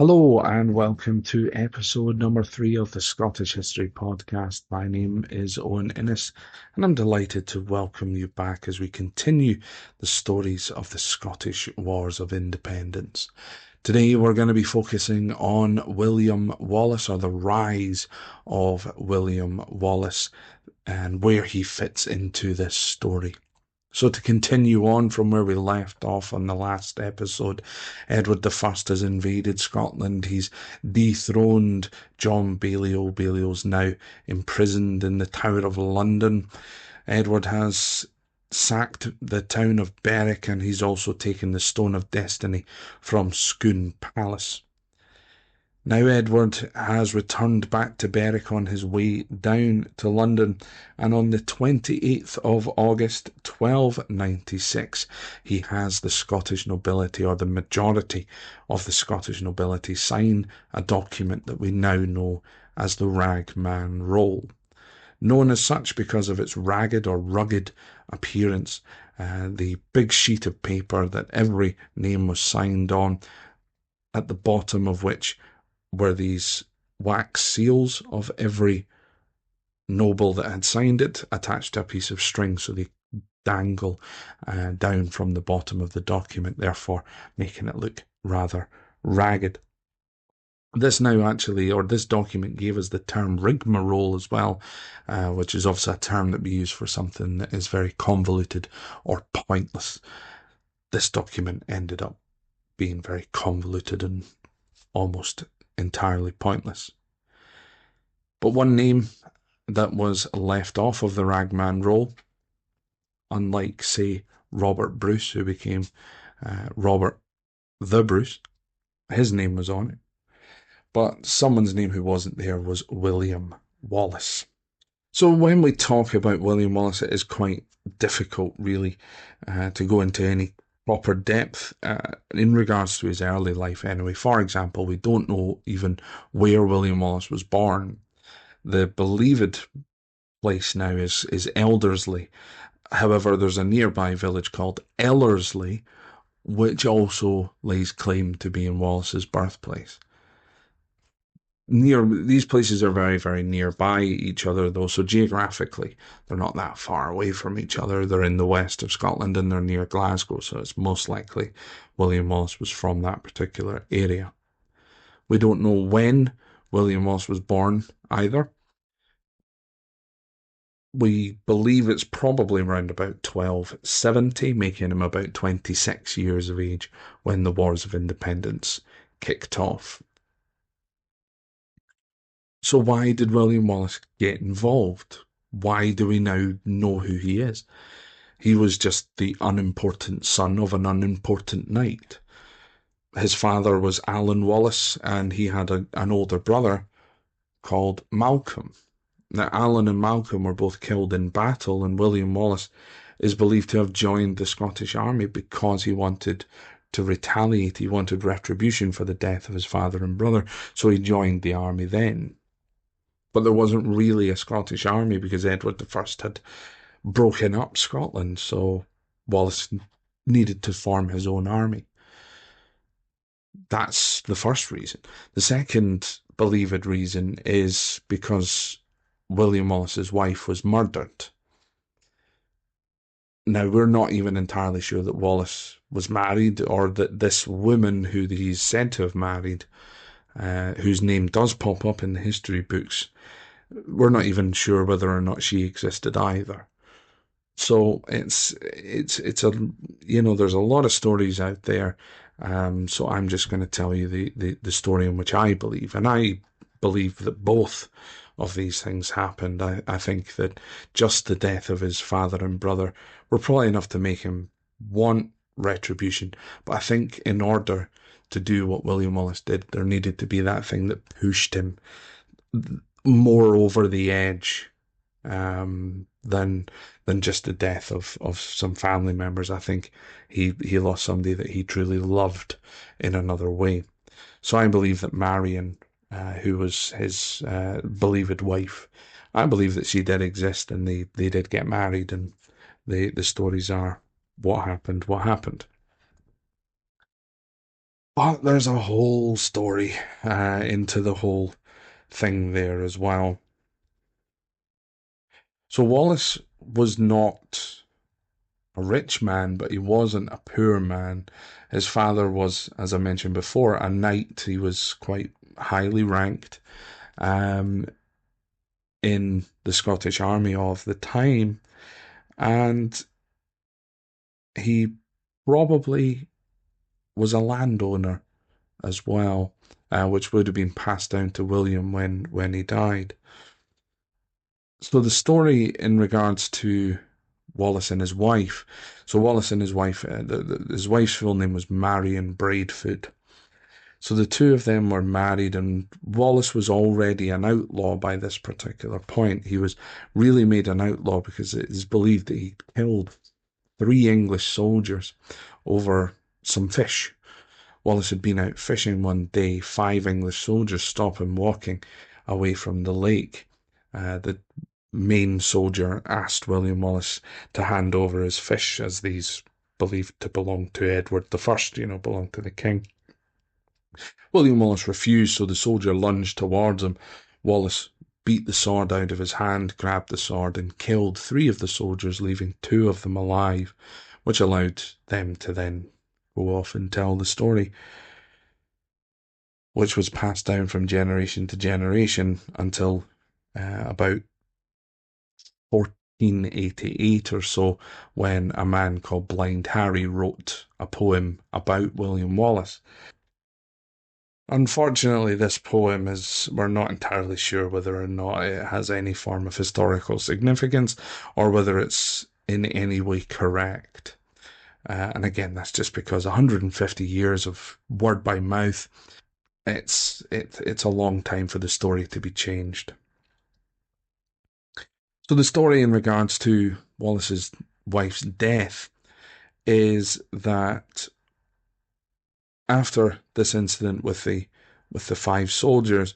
Hello and welcome to episode number 3 of the Scottish History Podcast. My name is Owen Innes and I'm delighted to welcome you back as we continue the stories of the Scottish Wars of Independence. Today we're going to be focusing on William Wallace, or the rise of William Wallace, and where he fits into this story. So to continue on from where we left off on the last episode, Edward I has invaded Scotland. He's dethroned John Balliol. Balliol's now imprisoned in the Tower of London. Edward has sacked the town of Berwick, and he's also taken the Stone of Destiny from Scone Palace. Now Edward has returned back to Berwick on his way down to London, and on the 28th of August 1296 he has the Scottish nobility, or the majority of the Scottish nobility, sign a document that we now know as the Ragman Roll. Known as such because of its ragged or rugged appearance, the big sheet of paper that every name was signed on, at the bottom of which were these wax seals of every noble that had signed it, attached to a piece of string, so they dangle down from the bottom of the document, therefore making it look rather ragged. This document gave us the term rigmarole as well, which is obviously a term that we use for something that is very convoluted or pointless. This document ended up being very convoluted and almost entirely pointless. But one name that was left off of the Ragman Roll, unlike, say, Robert Bruce, who became Robert the Bruce, his name was on it. But someone's name who wasn't there was William Wallace. So when we talk about William Wallace, it is quite difficult, really, to go into any proper depth in regards to his early life anyway. For example, we don't know even where William Wallace was born. The believed place now is Elderslie. However, there's a nearby village called Ellerslie, which also lays claim to being Wallace's birthplace. These places are very, very nearby each other, though, so geographically they're not that far away from each other. They're in the west of Scotland and they're near Glasgow, so it's most likely William Wallace was from that particular area. We don't know when William Wallace was born either. We believe it's probably around about 1270, making him about 26 years of age when the Wars of Independence kicked off. So why did William Wallace get involved? Why do we now know who he is? He was just the unimportant son of an unimportant knight. His father was Alan Wallace, and he had an older brother called Malcolm. Now, Alan and Malcolm were both killed in battle, and William Wallace is believed to have joined the Scottish army because he wanted to retaliate. He wanted retribution for the death of his father and brother, so he joined the army then. But there wasn't really a Scottish army because Edward I had broken up Scotland, so Wallace needed to form his own army. That's the first reason. The second believed reason is because William Wallace's wife was murdered. Now, we're not even entirely sure that Wallace was married, or that this woman who he's said to have married, whose name does pop up in the history books, we're not even sure whether or not she existed either. So it's a, there's a lot of stories out there. So I'm just going to tell you the story in which I believe. And I believe that both of these things happened. I think that just the death of his father and brother were probably enough to make him want retribution. But I think in order to do what William Wallace did, there needed to be that thing that pushed him more over the edge than just the death of some family members. I think he lost somebody that he truly loved in another way. So I believe that Marion, who was his believed wife, I believe that she did exist, and they did get married, and the stories are what happened. But there's a whole story into the whole thing there as well. So Wallace was not a rich man, but he wasn't a poor man. His father was, as I mentioned before, a knight. He was quite highly ranked um, in the Scottish army of the time, and he probably was a landowner as well, which would have been passed down to William when he died. So the story in regards to Wallace and his wife. So Wallace and his wife, his wife's full name was Marion Braidfoot. So the two of them were married, and Wallace was already an outlaw by this particular point. He was really made an outlaw because it is believed that he killed three English soldiers over some fish. Wallace had been out fishing one day. Five English soldiers stop him walking away from the lake. The main soldier asked William Wallace to hand over his fish, as these believed to belong to Edward the First, belonged to the king. William Wallace refused, so the soldier lunged towards him. Wallace beat the sword out of his hand, grabbed the sword, and killed three of the soldiers, leaving two of them alive, which allowed them to then go off and tell the story, which was passed down from generation to generation until about 1488 or so, when a man called Blind Harry wrote a poem about William Wallace. Unfortunately, this poem we're not entirely sure whether or not it has any form of historical significance or whether it's in any way correct. And again, that's just because 150 years of word by mouth, it's a long time for the story to be changed. So the story in regards to Wallace's wife's death is that after this incident with the five soldiers,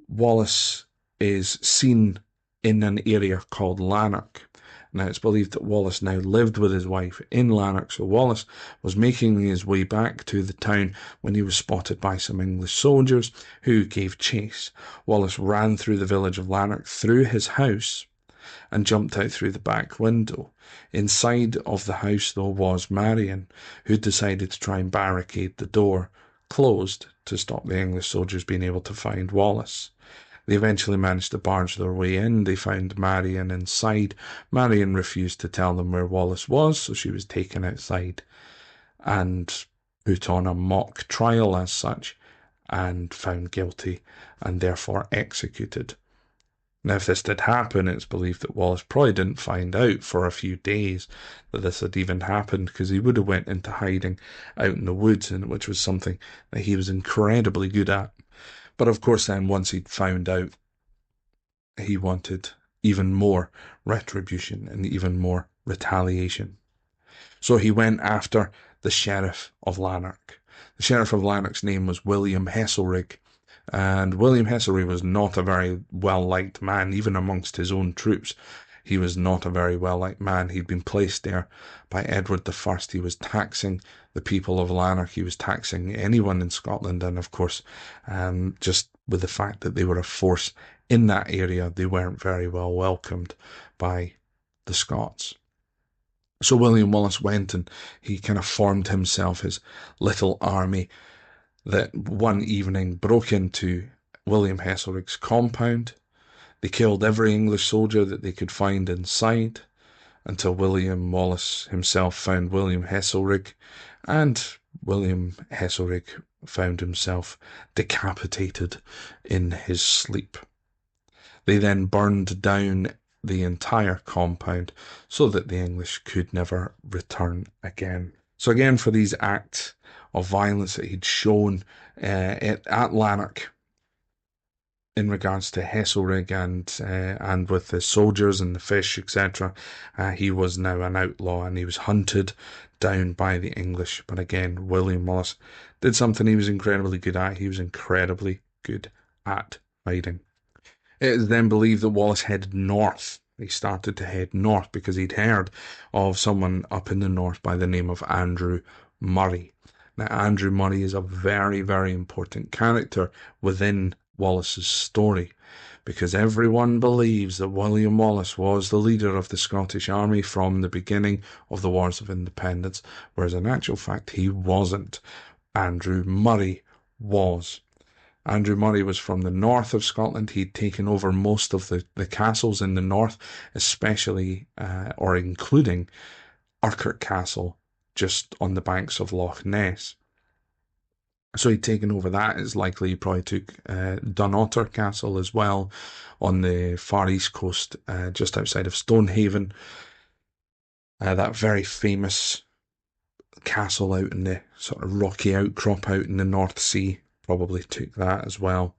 Wallace is seen in an area called Lanark. Now, it's believed that Wallace now lived with his wife in Lanark, so Wallace was making his way back to the town when he was spotted by some English soldiers who gave chase. Wallace ran through the village of Lanark, through his house, and jumped out through the back window. Inside of the house, though, was Marion, who decided to try and barricade the door closed to stop the English soldiers being able to find Wallace. They eventually managed to barge their way in. They found Marion inside. Marion refused to tell them where Wallace was, so she was taken outside and put on a mock trial as such, and found guilty and therefore executed. Now, if this did happen, it's believed that Wallace probably didn't find out for a few days that this had even happened, because he would have went into hiding out in the woods, and which was something that he was incredibly good at. But of course, then once he'd found out, he wanted even more retribution and even more retaliation. So he went after the Sheriff of Lanark. The Sheriff of Lanark's name was William Heselrigg, and William Heselrigg was not a very well-liked man, even amongst his own troops. He was not a very well-liked man. He'd been placed there by Edward the First. He was taxing the people of Lanark. He was taxing anyone in Scotland, and of course, just with the fact that they were a force in that area, they weren't very well welcomed by the Scots. So William Wallace went and he kind of formed himself his little army that one evening broke into William Heselrigg's compound. They killed every English soldier that they could find inside until William Wallace himself found William Heselrigg, and William Heselrigg found himself decapitated in his sleep. They then burned down the entire compound so that the English could never return again. So again, for these acts of violence that he'd shown at Lanark in regards to Heselrigg and with the soldiers and the fish, etc., he was now an outlaw and he was hunted down by the English. But again, William Wallace did something he was incredibly good at. He was incredibly good at fighting. It is then believed that Wallace headed north. He started to head north because he'd heard of someone up in the north by the name of Andrew Murray. Now, Andrew Murray is a very, very important character within Wallace's story, because everyone believes that William Wallace was the leader of the Scottish Army from the beginning of the Wars of Independence, whereas in actual fact he wasn't. Andrew Murray was. Andrew Murray was from the north of Scotland. He'd taken over most of the castles in the north, especially or including Urquhart Castle, just on the banks of Loch Ness. So he'd taken over that. It's likely he probably took Dunotter Castle as well on the far east coast, just outside of Stonehaven. That very famous castle out in the sort of rocky outcrop out in the North Sea. Probably took that as well.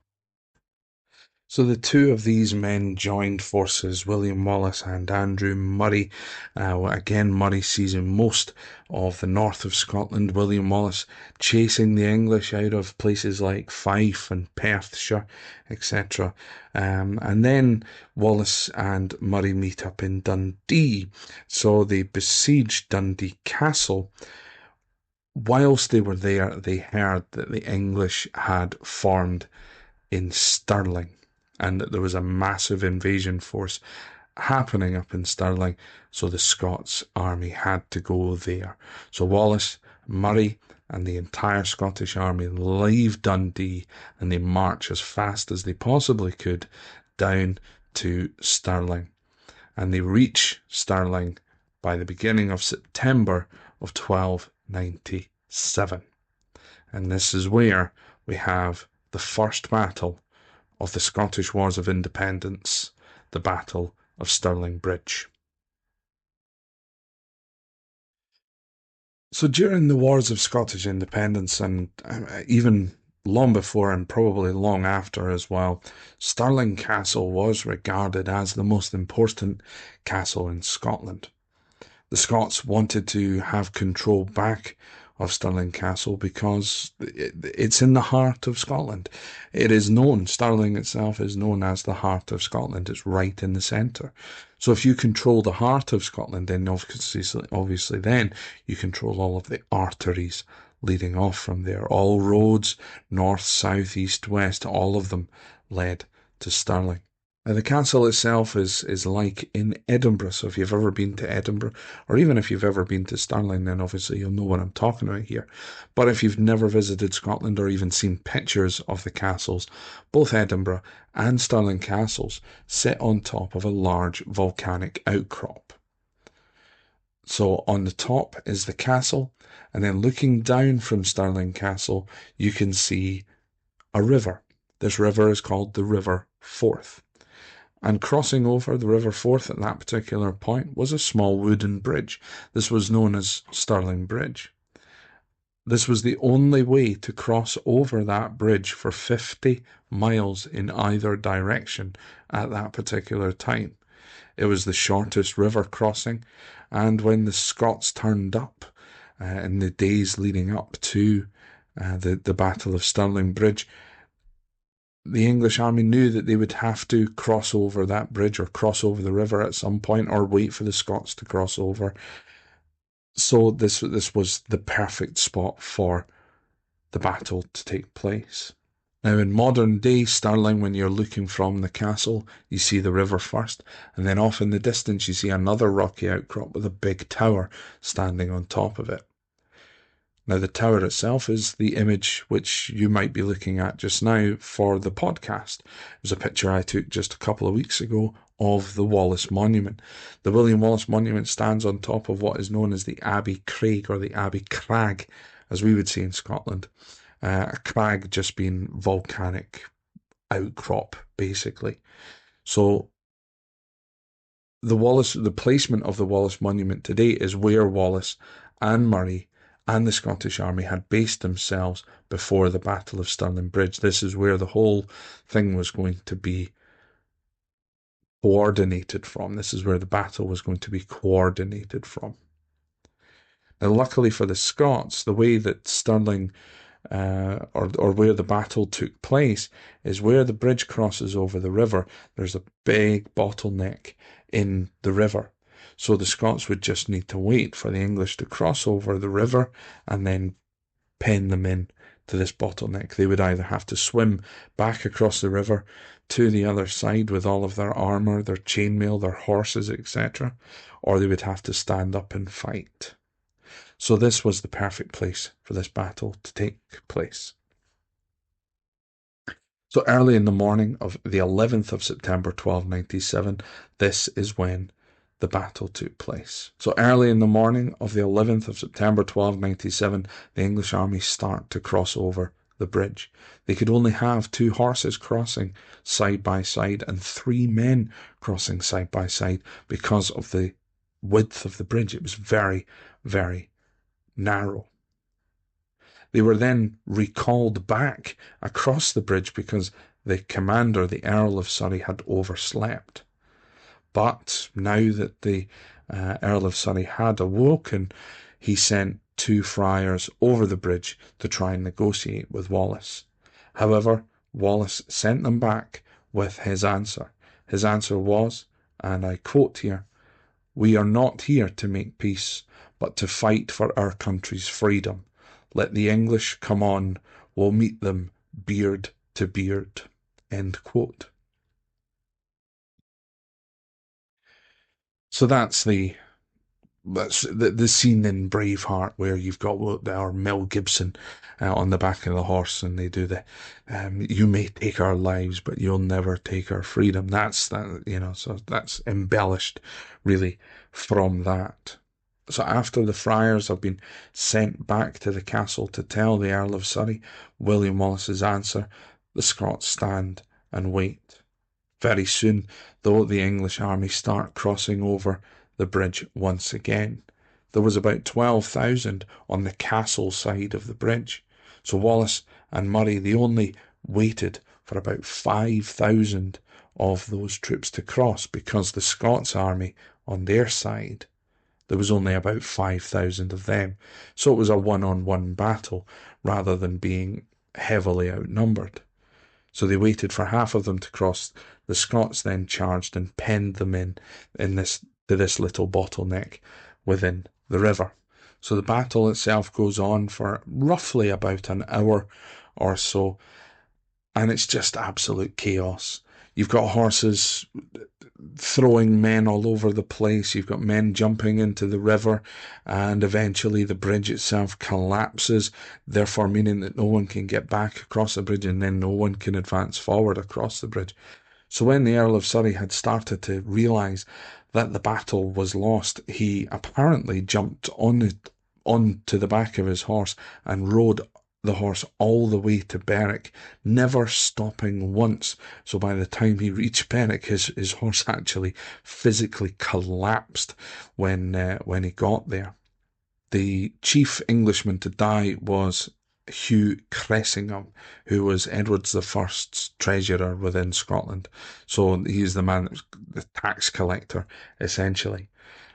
So the two of these men joined forces, William Wallace and Andrew Murray. Again, Murray seizing most of the north of Scotland, William Wallace chasing the English out of places like Fife and Perthshire, etc. And then Wallace and Murray meet up in Dundee. So they besieged Dundee Castle. Whilst they were there, they heard that the English had formed in Stirling, and that there was a massive invasion force happening up in Stirling, so the Scots army had to go there. So Wallace, Murray, and the entire Scottish army leave Dundee, and they march as fast as they possibly could down to Stirling. And they reach Stirling by the beginning of September of 1297. And this is where we have the first battle of the Scottish Wars of Independence, the Battle of Stirling Bridge. So during the Wars of Scottish Independence, and even long before and probably long after as well, Stirling Castle was regarded as the most important castle in Scotland. The Scots wanted to have control back of Stirling Castle because it's in the heart of Scotland. It is known, Stirling itself is known as the heart of Scotland. It's right in the centre. So if you control the heart of Scotland, then obviously then you control all of the arteries leading off from there. All roads, north, south, east, west, all of them led to Stirling. Now, the castle itself is like in Edinburgh, so if you've ever been to Edinburgh, or even if you've ever been to Stirling, then obviously you'll know what I'm talking about here. But if you've never visited Scotland or even seen pictures of the castles, both Edinburgh and Stirling castles sit on top of a large volcanic outcrop. So on the top is the castle, and then looking down from Stirling Castle, you can see a river. This river is called the River Forth. And crossing over the River Forth at that particular point was a small wooden bridge. This was known as Stirling Bridge. This was the only way to cross over that bridge for 50 miles in either direction at that particular time. It was the shortest river crossing, and when the Scots turned up in the days leading up to the Battle of Stirling Bridge, the English army knew that they would have to cross over that bridge or cross over the river at some point or wait for the Scots to cross over. So this was the perfect spot for the battle to take place. Now, in modern day Stirling, when you're looking from the castle, you see the river first, and then off in the distance you see another rocky outcrop with a big tower standing on top of it. Now, the tower itself is the image which you might be looking at just now for the podcast. It was a picture I took just a couple of weeks ago of the Wallace Monument. The William Wallace Monument stands on top of what is known as the Abbey Craig, or the Abbey Crag, as we would say in Scotland. A crag just being volcanic outcrop, basically. So the placement of the Wallace Monument today is where Wallace and Murray and the Scottish Army had based themselves before the Battle of Stirling Bridge. This is where the whole thing was going to be coordinated from. This is where the battle was going to be coordinated from. Now, luckily for the Scots, the way that Stirling, or where the battle took place, is where the bridge crosses over the river. There's a big bottleneck in the river. So the Scots would just need to wait for the English to cross over the river and then pen them in to this bottleneck. They would either have to swim back across the river to the other side with all of their armour, their chainmail, their horses, etc., or they would have to stand up and fight. So this was the perfect place for this battle to take place. So early in the morning of the 11th of September 1297, this is when the battle took place. So early in the morning of the 11th of September 1297, the English army start to cross over the bridge. They could only have 2 horses crossing side by side and 3 men crossing side by side because of the width of the bridge. It was very, very narrow. They were then recalled back across the bridge because the commander, the Earl of Surrey, had overslept. But now that the Earl of Surrey had awoken, he sent 2 friars over the bridge to try and negotiate with Wallace. However, Wallace sent them back with his answer. His answer was, and I quote here, "We are not here to make peace, but to fight for our country's freedom. Let the English come on, we'll meet them beard to beard." End quote. So that's the scene in Braveheart where you've got our Mel Gibson on the back of the horse, and they do the "You may take our lives, but you'll never take our freedom." That's that, so that's embellished really from that. So after the friars have been sent back to the castle to tell the Earl of Surrey William Wallace's answer, the Scots stand and wait. Very soon, though, the English army start crossing over the bridge once again. There was about 12,000 on the castle side of the bridge. So Wallace and Murray, they only waited for about 5,000 of those troops to cross, because the Scots army on their side, there was only about 5,000 of them. So it was a one-on-one battle rather than being heavily outnumbered. So they waited for half of them to cross. The Scots then charged and penned them in this little bottleneck within the river. So the battle itself goes on for roughly about an hour or so, and it's just absolute chaos. You've got horses throwing men all over the place. You've got men jumping into the river, and eventually the bridge itself collapses, therefore meaning that no one can get back across the bridge, and then no one can advance forward across the bridge. So when the Earl of Surrey had started to realise that the battle was lost, he apparently jumped onto the back of his horse and rode the horse all the way to Berwick, never stopping once. So by the time he reached Berwick, his horse actually physically collapsed when he got there. The chief Englishman to die was Hugh Cressingham, who was Edward I's treasurer within Scotland. So he's the man that was the tax collector, essentially.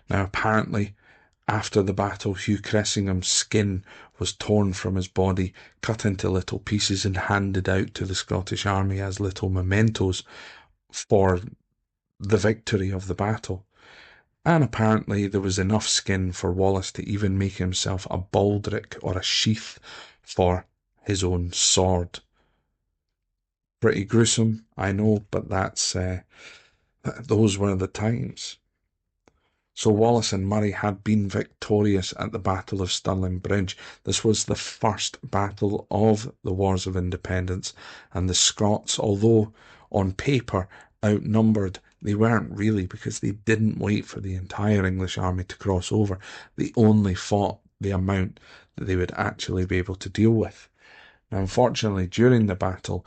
Now, apparently, after the battle, Hugh Cressingham's skin was torn from his body, cut into little pieces, and handed out to the Scottish army as little mementos for the victory of the battle. And apparently there was enough skin for Wallace to even make himself a baldric or a sheath for his own sword. Pretty gruesome, I know, but those were the times. So Wallace and Murray had been victorious at the Battle of Stirling Bridge. This was the first battle of the Wars of Independence, and the Scots, although on paper outnumbered, they weren't really, because they didn't wait for the entire English army to cross over. They only fought the amount that they would actually be able to deal with. Now, unfortunately, during the battle,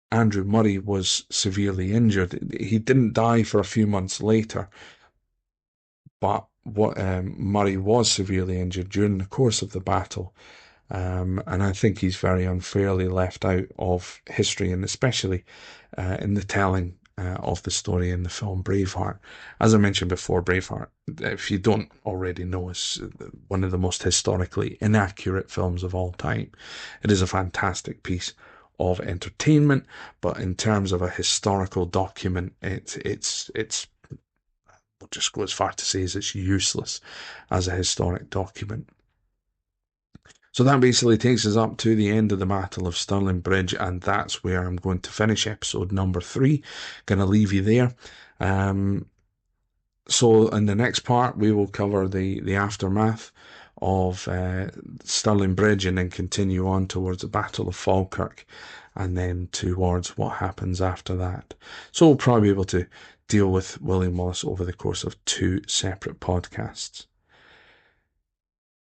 Andrew Murray was severely injured. He didn't die for a few months later, but Murray was severely injured during the course of the battle, and I think he's very unfairly left out of history, and especially in the telling of the story in the film Braveheart. As I mentioned before, Braveheart, if you don't already know, is one of the most historically inaccurate films of all time. It is a fantastic piece of entertainment, but in terms of a historical document, it's I'll just go as far to say as it's useless as a historic document. So that basically takes us up to the end of the Battle of Stirling Bridge, and that's where I'm going to finish episode number 3. Going to leave you there. Um, so in the next part, we will cover the aftermath of Stirling Bridge and then continue on towards the Battle of Falkirk and then towards what happens after that. So we'll probably be able to deal with William Wallace over the course of 2 separate podcasts.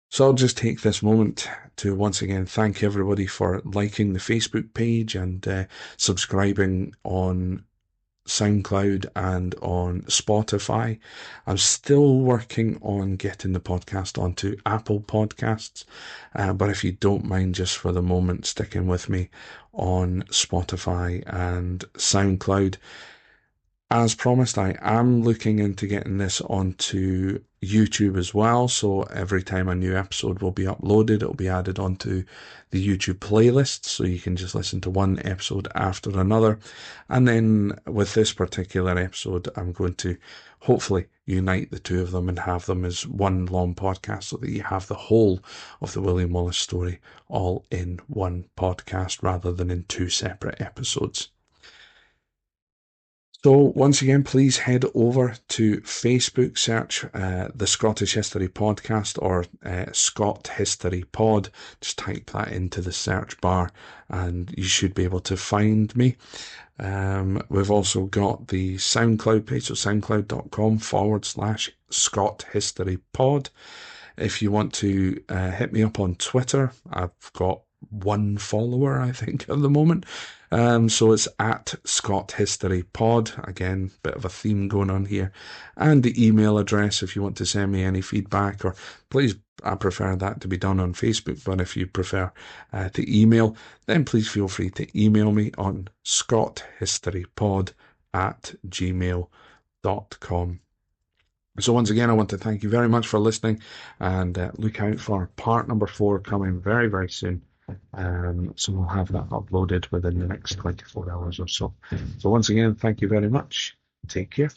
So I'll just take this moment to once again thank everybody for liking the Facebook page and subscribing on SoundCloud and on Spotify. I'm still working on getting the podcast onto Apple Podcasts, but if you don't mind just for the moment sticking with me on Spotify and SoundCloud, as promised, I am looking into getting this onto YouTube as well. So every time a new episode will be uploaded, it'll be added onto the YouTube playlist. So you can just listen to one episode after another. And then with this particular episode, I'm going to hopefully unite the two of them and have them as one long podcast so that you have the whole of the William Wallace story all in one podcast rather than in 2 separate episodes. So once again, please head over to Facebook, search the Scottish History Podcast or Scott History Pod. Just type that into the search bar and you should be able to find me. We've also got the SoundCloud page, so soundcloud.com/Scott History Pod. If you want to hit me up on Twitter, I've got 1 follower, I think, at the moment. So it's at Scott History Pod. Again, bit of a theme going on here. And the email address if you want to send me any feedback, or please, I prefer that to be done on Facebook, but if you prefer to email, then please feel free to email me on scotthistorypod@gmail.com. So once again, I want to thank you very much for listening, and look out for part number 4 coming very, very soon. So we'll have that uploaded within the next 24 hours or so. So once again, thank you very much. Take care.